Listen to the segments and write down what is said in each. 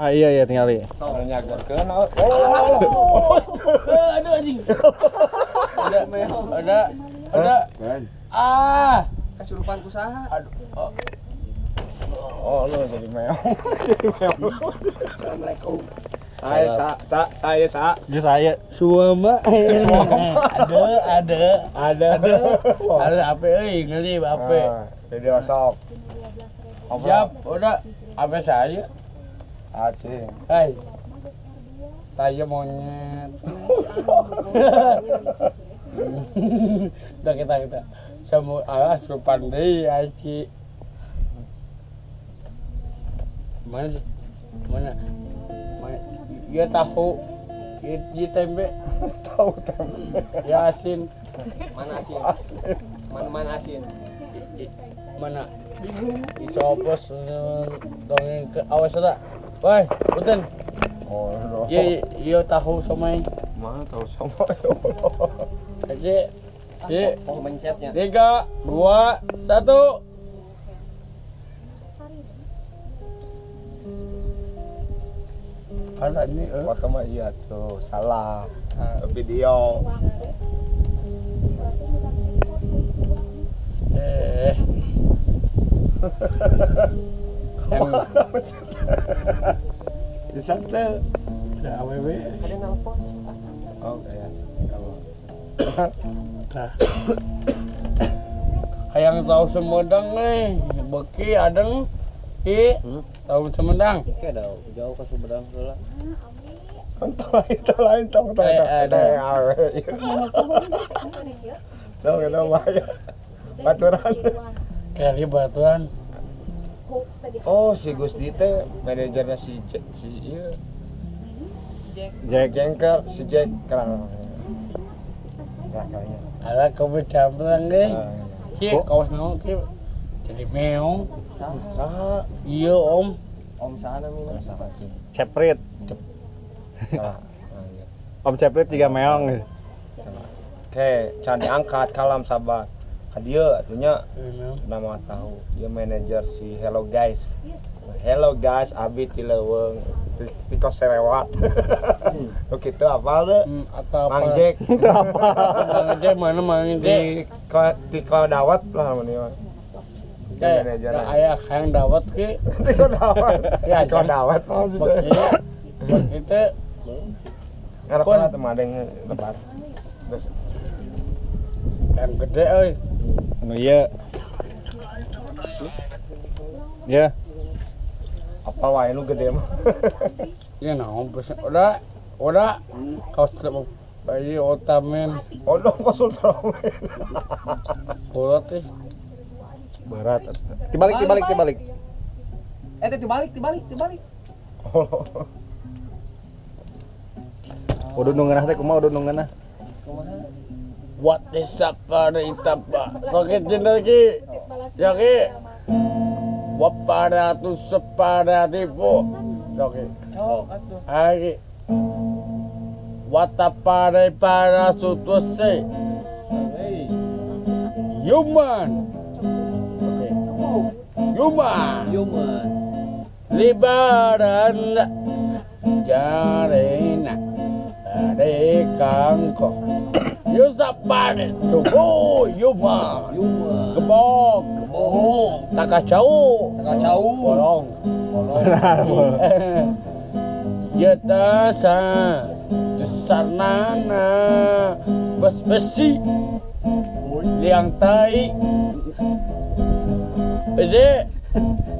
Iya iya tinggal di. Nyagerkeun. Aduh anjing. Ada. Ah, Kesurupan usaha. aduh. Oh, lu jadi meong. Assalamualaikum. Saya Dia saya. Suama. Ada apa euy ngeuli apa? Jadi osok. Siap, udah. Apa saya? Acing. Hai. Saya monyet. Udah kita. Semua supan deui aci. Mana? Ya tahu. Ya tempe. Tahu tempe. Ya asin. Mana asin? Mana asin? Mana? Dicopos dongeng ke awas ada. Woi, punten. Oh, Iya tahu somai. mana tahu sama ya Allah. Aja. Oh, mencetnya. 3, 2, 1. Kan ini Foto mah iya tuh, salah. Video. Bisa tuh. Ada AWW. Ada nelpon. Oh, kayak Hayang tahu Sumedang nih, beki adeng. Tahu Sumedang. Oke, jauh ke Sumedang heula. Itu lain tong. Ada. Tahu kita bahaya. Baturan. Kali batuan. Oh, si Gusdi teh manajernya si iya. Jack. Jengker, si Jack kerang. Nah, kayaknya. Ada kopi campur deh. Ah, Ki kawas naon ki? Jadi meong. Saha? Iya, Om. Om sana mina. Saha cing. Ceprit. Salah. Om Ceprit 3 meong. Oke, can diangkat kalam sabar. Kadieu atunya Meong. nama tahu. Ieu manajer si Hello Guys. Hello guys, abi ti leuweung. Pito serewat. Lu kitu apal teu? Atau apa? Mang Jack. Mang Jack mana Mang Jack? Di dawat lah mun ieu. Manajer. Aya hayang dawat ki. Di dawat. Ya, Di dawat maksudnya. Begitu. Ngarep teh madeng lebar. Terus Yang gede euy. Anu ieu. Ya. apa wae nu gede mah. Ya naon pesen. Udah. Kau strap bayi otamen. Odong konsultan. Kuat ih. Berat. Dibalik. Dibalik. Udah nunggueunah teh kumaha udah nunggueunah? Kumaha? What is up pada itapa? Pakai jendel ki. Ya ki. Wapada tu sepada tipu. Oke. Oh, atuh. Aki. Watapada para sutuse. Hei. Human. Oke. Human. Human. Libaran jarena ade kangko. Yusapan tubuh human. Gebok. Bohong. Takacau. Bolong. Ya sa sarnana besi liang tai. Eze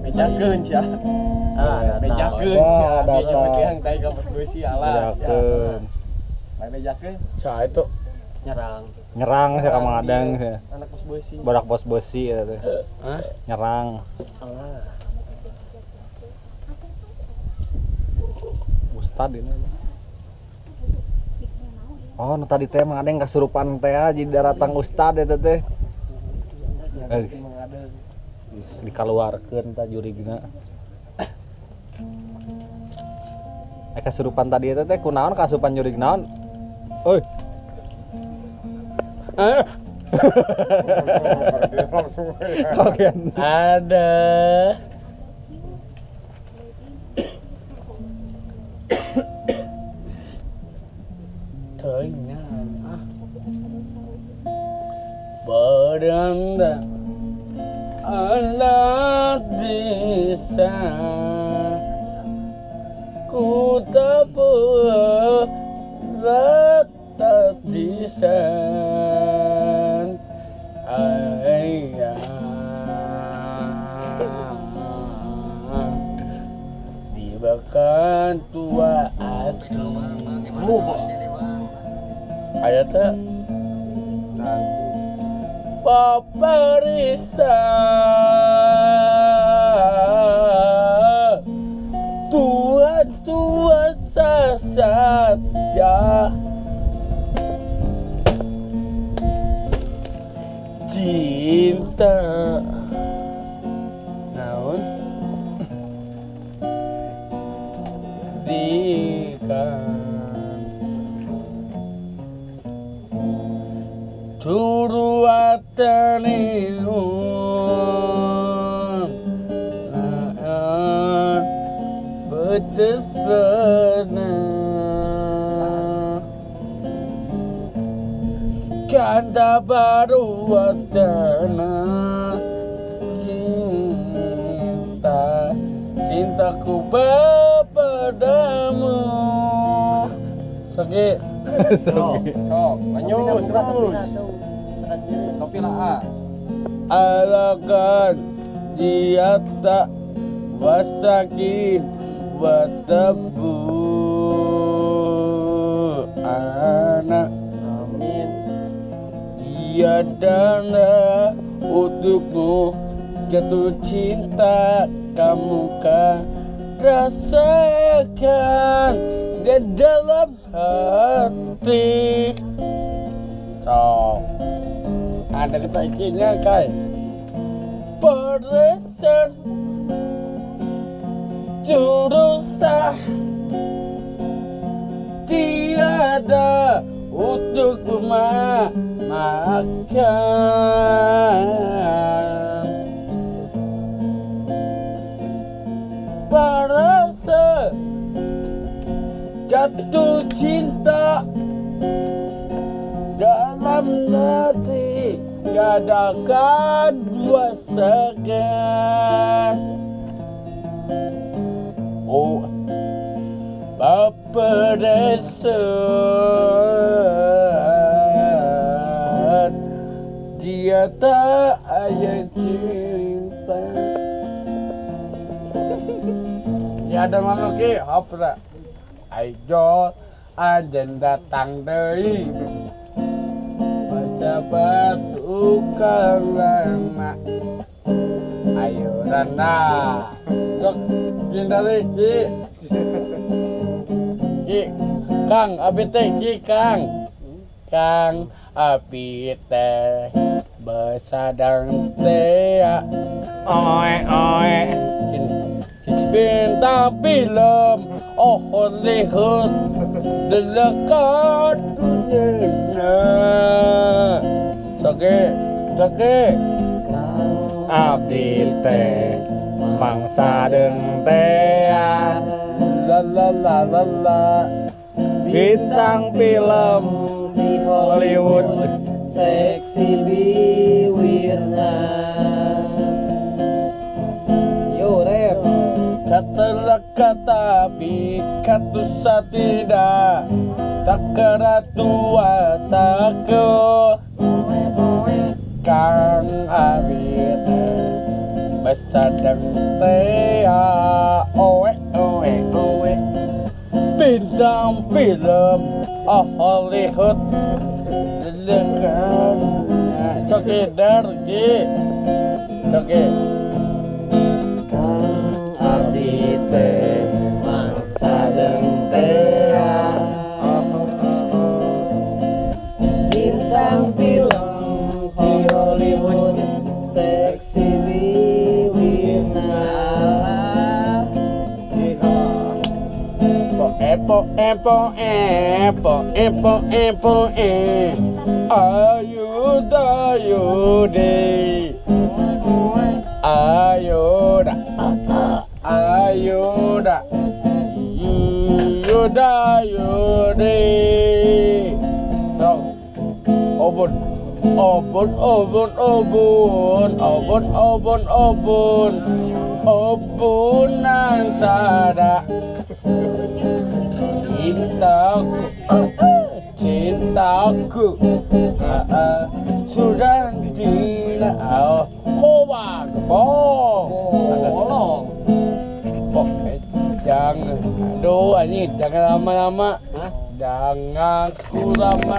Bejakeun sia. Bejakeun sia. Dia bekeun tai ka bos beusi alah. Bejakeun. Bae bejakeun sa itu Nyerang saya Mang Adeng saya. anak bos beusi. Badak bos besi eta teh. Hah? Nyerang. Alah. Ustad ini. Oh, nu tadi teh Mang Adeng kasurupan teh jadi daratang ustad eta teh. Mang Adeng. Dikaluarkeun tah jurigna. Kasurupan tadi eta teh kunaon kasurupan jurig naon? Euy. Ada. Anda Allah bisa ku tak berat terdisan ayah dibakan tua asli ayatnya paparisa tua saja cinta naon dikan Curuatanilun betesana kanda baru watana cintaku padamu sakit Sok, lanjut terus. Kopi lah. Alakan dia tak wasakin watabu anak Amin. ia dana untukmu jatuh cinta kamu kan rasakan di dalam hati. So, ada ketakinya kai. Perasaan jurusan tiada untuk memakan. Perasaan jatuh cinta dalam hati gak ada kedua segan. Oh, Bapak desain dia tak ada cinta. Ya ada mana ke apa? Ayo ajen datang deui. Baca batu kalana. Ayo rana. Sok jindari ki. Ki Kang abi teh ki Kang. Kang abi teh besadang teh. Oe. Bintang film Hollywood dekat dunia. Sake abdi teh mangsa deng teh la bintang film di Hollywood seksi biwirna. Yo rap katalah tapi katusa tidak tak keratua takku Kang Abid besadang tea oe bintang film Hollywood dekat cokedar ki coke mangsa deng tea bintang film di Hollywood seksi diwirna. Epo ayo deh ayo dah yaudah deh. Obon Obon, obon, obon, obon, obon, obon, obon antara cintaku, sudah tidak koba bolong. Jangan, aduh ini jangan lama-lama, jangan ku lama